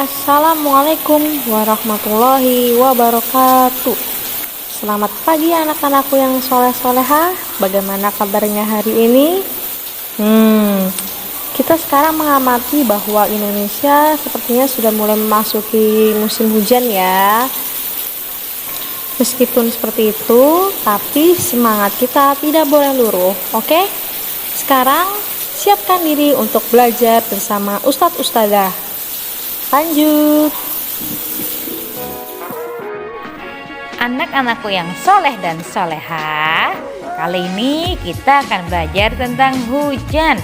Assalamualaikum warahmatullahi wabarakatuh. Selamat pagi anak-anakku yang soleh-soleha. Bagaimana kabarnya hari ini? Kita sekarang mengamati bahwa Indonesia sepertinya sudah mulai memasuki musim hujan ya. Meskipun seperti itu, tapi semangat kita tidak boleh luruh, oke? Sekarang siapkan diri untuk belajar bersama Ustadz Ustadzah. Lanjut. Anak-anakku yang soleh dan soleha, kali ini kita akan belajar tentang hujan.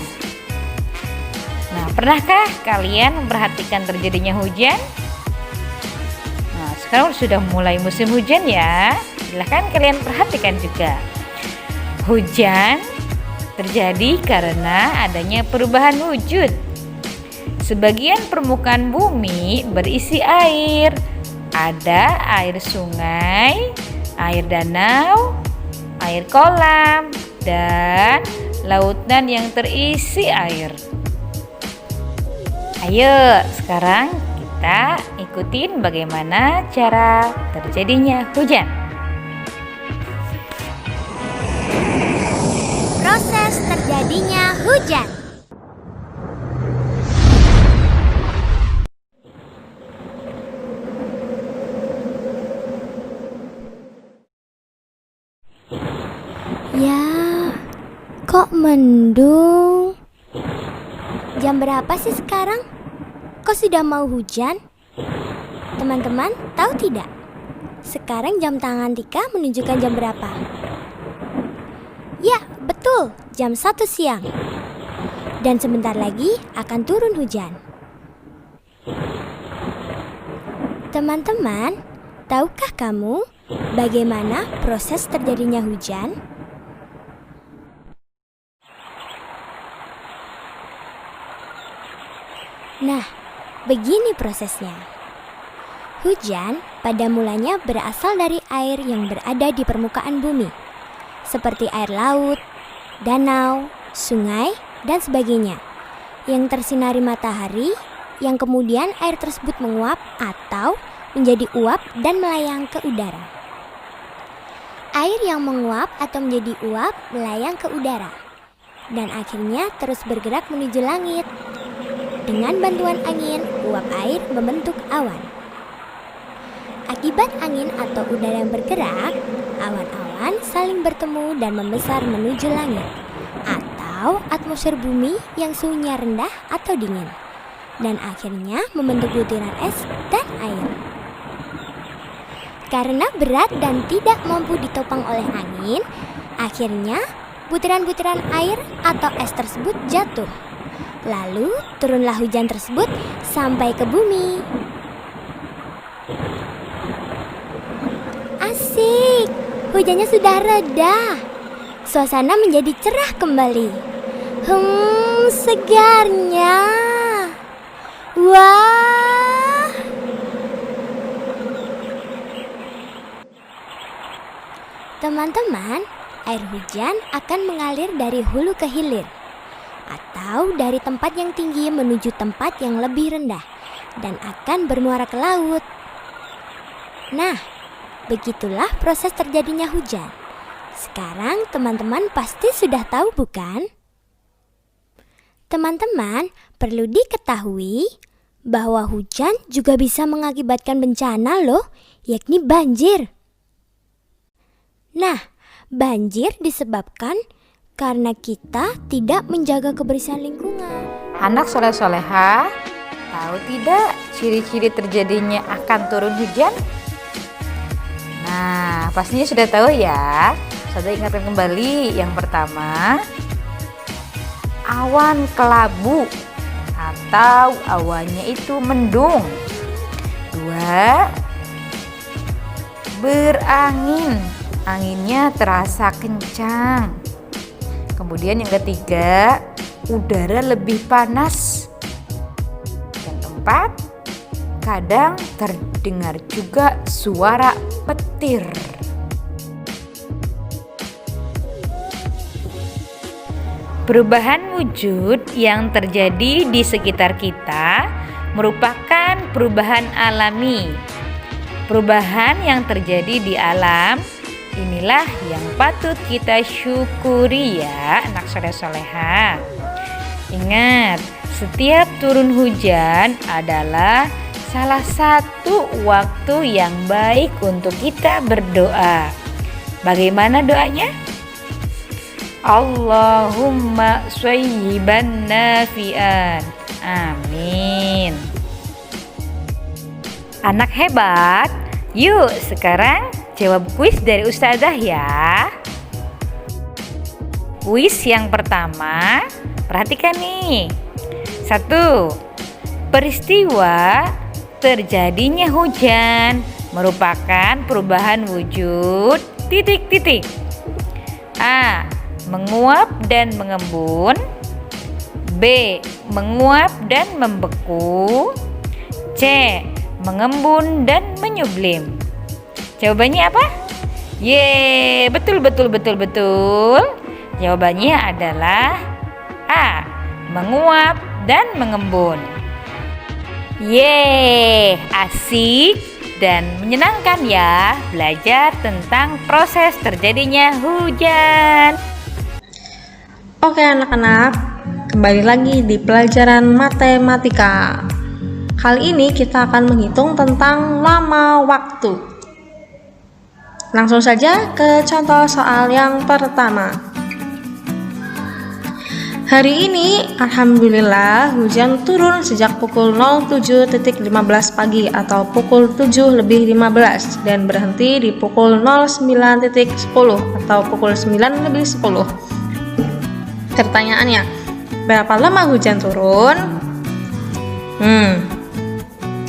Nah, pernahkah kalian memperhatikan terjadinya hujan? Nah, sekarang sudah mulai musim hujan ya. Silahkan kalian perhatikan juga. Hujan terjadi karena adanya perubahan wujud. Sebagian permukaan bumi berisi air. Ada air sungai, air danau, air kolam, dan lautan yang terisi air. Ayo, sekarang kita ikutin bagaimana cara terjadinya hujan. Proses terjadinya hujan. Ya, kok mendung? Jam berapa sih sekarang? Kok sudah mau hujan? Teman-teman, tahu tidak? Sekarang jam tangan Tika menunjukkan jam berapa? Ya, betul, jam 1 siang. Dan sebentar lagi akan turun hujan. Teman-teman, tahukah kamu bagaimana proses terjadinya hujan? Nah, begini prosesnya. Hujan pada mulanya berasal dari air yang berada di permukaan bumi, seperti air laut, danau, sungai, dan sebagainya, yang tersinari matahari, yang kemudian air tersebut menguap atau menjadi uap dan melayang ke udara. Air yang menguap atau menjadi uap melayang ke udara, dan akhirnya terus bergerak menuju langit. Dengan bantuan angin, uap air membentuk awan. Akibat angin atau udara yang bergerak, awan-awan saling bertemu dan membesar menuju langit atau atmosfer bumi yang suhunya rendah atau dingin, dan akhirnya membentuk butiran es dan air. Karena berat dan tidak mampu ditopang oleh angin, akhirnya butiran-butiran air atau es tersebut jatuh. Lalu turunlah hujan tersebut sampai ke bumi. Asik, hujannya sudah reda. Suasana menjadi cerah kembali. Segarnya. Wah. Teman-teman, air hujan akan mengalir dari hulu ke hilir, atau dari tempat yang tinggi menuju tempat yang lebih rendah, dan akan bermuara ke laut. Nah, begitulah proses terjadinya hujan. Sekarang teman-teman pasti sudah tahu, bukan? Teman-teman, perlu diketahui bahwa hujan juga bisa mengakibatkan bencana loh, yakni banjir. Nah, banjir disebabkan karena kita tidak menjaga kebersihan lingkungan. Anak soleh-soleha, tahu tidak ciri-ciri terjadinya akan turun hujan? Nah, pastinya sudah tahu ya. Saya ingatkan kembali. Yang pertama, awan kelabu atau awannya itu mendung. Dua, berangin. Anginnya terasa kencang. Kemudian yang ketiga, udara lebih panas. Yang keempat, kadang terdengar juga suara petir. Perubahan wujud yang terjadi di sekitar kita merupakan perubahan alami. Perubahan yang terjadi di alam inilah yang patut kita syukuri ya anak soleh-soleha. Ingat, setiap turun hujan adalah salah satu waktu yang baik untuk kita berdoa. Bagaimana doanya? Allahumma shayyiban nafi'an. Amin. Anak hebat, yuk sekarang jawab kuis dari Ustazah ya. Kuis yang pertama, perhatikan nih. 1. Peristiwa terjadinya hujan merupakan perubahan wujud titik-titik. A. Menguap dan mengembun. B. Menguap dan membeku. C. Mengembun dan menyublim. Jawabannya apa? Ye, betul. Jawabannya adalah A. Menguap dan mengembun. Ye, asik dan menyenangkan ya belajar tentang proses terjadinya hujan. Oke anak-anak, kembali lagi di pelajaran matematika. Kali ini kita akan menghitung tentang lama waktu. Langsung saja ke contoh soal yang pertama. Hari ini alhamdulillah hujan turun sejak pukul 07.15 pagi atau pukul 7:15 dan berhenti di pukul 09.10 atau pukul 9:10. Pertanyaannya, berapa lama hujan turun?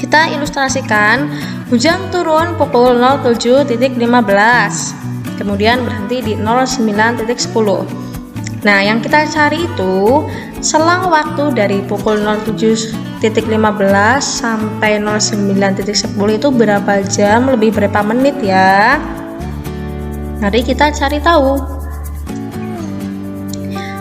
Kita ilustrasikan, hujan turun pukul 07.15, kemudian berhenti di 09.10. Nah, yang kita cari itu selang waktu dari pukul 07.15 sampai 09.10 itu berapa jam, lebih berapa menit ya. Mari kita cari tahu.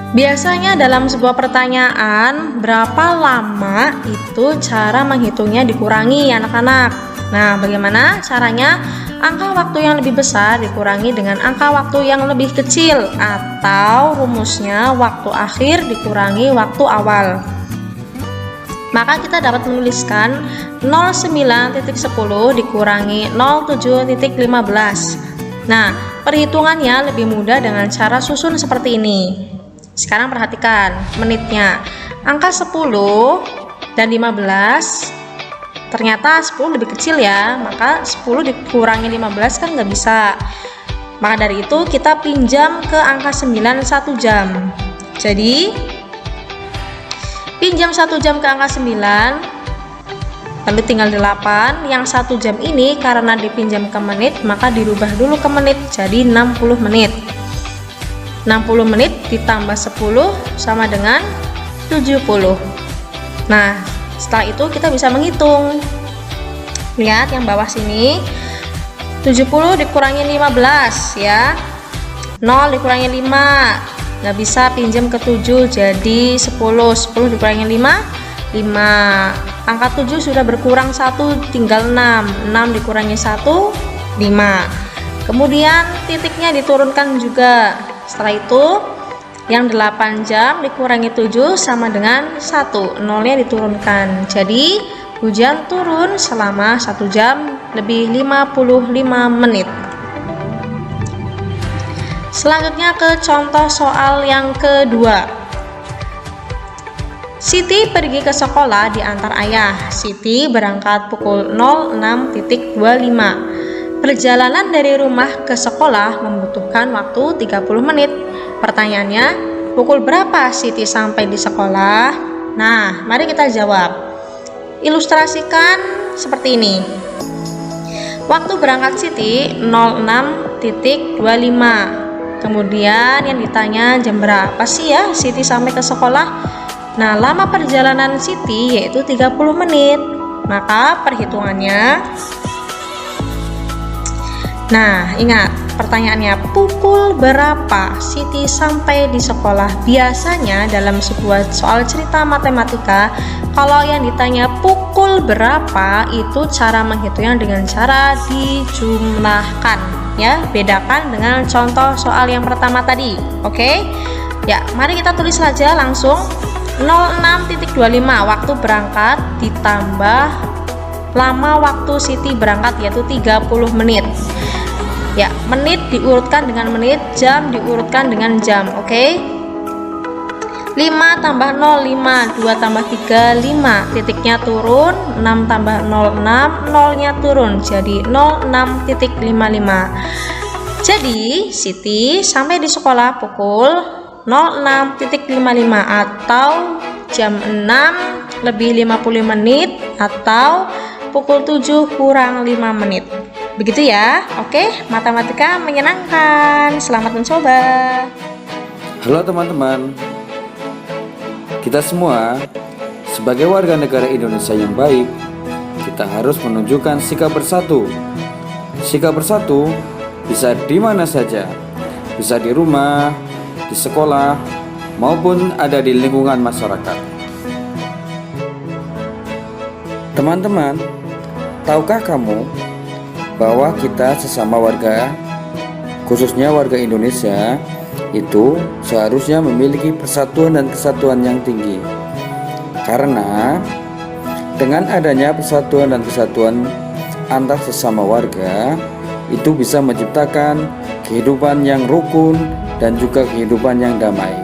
Biasanya dalam sebuah pertanyaan, berapa lama itu cara menghitungnya dikurangi anak-anak. Nah, bagaimana caranya? Angka waktu yang lebih besar dikurangi dengan angka waktu yang lebih kecil, atau rumusnya waktu akhir dikurangi waktu awal. Maka kita dapat menuliskan 09.10 dikurangi 07.15. Nah, perhitungannya lebih mudah dengan cara susun seperti ini. Sekarang perhatikan menitnya. Angka 10 dan 15, ternyata 10 lebih kecil ya, maka 10 dikurangi 15 kan nggak bisa. Maka dari itu kita pinjam ke angka 9 1 jam. Jadi pinjam 1 jam ke angka 9, lalu tinggal 8. Yang 1 jam ini karena dipinjam ke menit, maka dirubah dulu ke menit jadi 60 menit. 60 menit ditambah 10 sama dengan 70. Nah, setelah itu kita bisa menghitung. Lihat yang bawah sini, 70 dikurangi 15 ya, 0 dikurangi 5, nggak bisa pinjam ke 7 jadi 10 dikurangi 5, 5. Angka 7 sudah berkurang 1, tinggal 6 dikurangi 1, 5. Kemudian titiknya diturunkan juga. Setelah itu yang 8 jam dikurangi 7 sama dengan 1, nolnya diturunkan. Jadi hujan turun selama 1 jam lebih 55 menit. Selanjutnya ke contoh soal yang kedua. Siti pergi ke sekolah diantar ayah. Siti berangkat pukul 06.25. Perjalanan dari rumah ke sekolah membutuhkan waktu 30 menit. Pertanyaannya, pukul berapa Siti sampai di sekolah? Nah, mari kita jawab. Ilustrasikan seperti ini. Waktu berangkat Siti 06.25. Kemudian yang ditanya jam berapa sih ya Siti sampai ke sekolah? Nah, lama perjalanan Siti yaitu 30 menit. Maka perhitungannya, nah ingat, pertanyaannya, pukul berapa Siti sampai di sekolah? Biasanya dalam sebuah soal cerita matematika, kalau yang ditanya pukul berapa, itu cara menghitungnya dengan cara dijumlahkan, ya. Bedakan dengan contoh soal yang pertama tadi. Oke? Ya, mari kita tulis saja langsung. 06.25 waktu berangkat ditambah lama waktu Siti berangkat, yaitu 30 menit. Ya, menit diurutkan dengan menit, jam diurutkan dengan jam. Oke? 5 tambah 0, 5. 2 tambah 3, 5. Titiknya turun. 6 tambah 0, 6. 0-nya turun. Jadi 06.55. Jadi Siti sampai di sekolah pukul 06.55 atau jam 6 lebih 50 menit atau pukul 7 kurang 5 menit. Begitu ya. Oke, matematika menyenangkan. Selamat mencoba. Halo teman-teman. Kita semua sebagai warga negara Indonesia yang baik, kita harus menunjukkan sikap bersatu. Sikap bersatu bisa di mana saja. Bisa di rumah, di sekolah, maupun ada di lingkungan masyarakat. Teman-teman, tahukah kamu bahwa kita sesama warga, khususnya warga Indonesia, itu seharusnya memiliki persatuan dan kesatuan yang tinggi. Karena dengan adanya persatuan dan kesatuan antar sesama warga, itu bisa menciptakan kehidupan yang rukun dan juga kehidupan yang damai.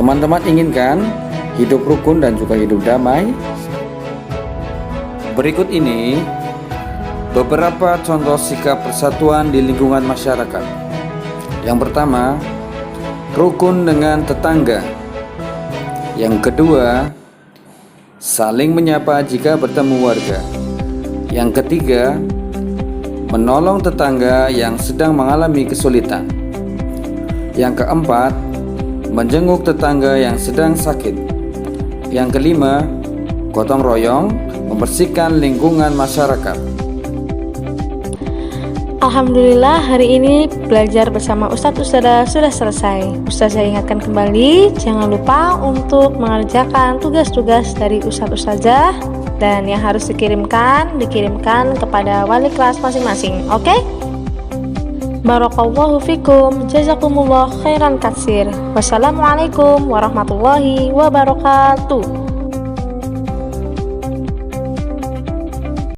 Teman-teman inginkan hidup rukun dan juga hidup damai? Berikut ini beberapa contoh sikap persatuan di lingkungan masyarakat. Yang pertama, rukun dengan tetangga. Yang kedua, saling menyapa jika bertemu warga. Yang ketiga, menolong tetangga yang sedang mengalami kesulitan. Yang keempat, menjenguk tetangga yang sedang sakit. Yang kelima, gotong royong membersihkan lingkungan masyarakat. Alhamdulillah, hari ini belajar bersama Ustadz Ustadzah sudah selesai. Ustazah ingatkan kembali, jangan lupa untuk mengerjakan tugas-tugas dari Ustadz Ustadzah, dan yang harus dikirimkan kepada wali kelas masing-masing. Oke? Barakallahu fikum, jazakumullah khairan katsir. Wassalamualaikum warahmatullahi wabarakatuh.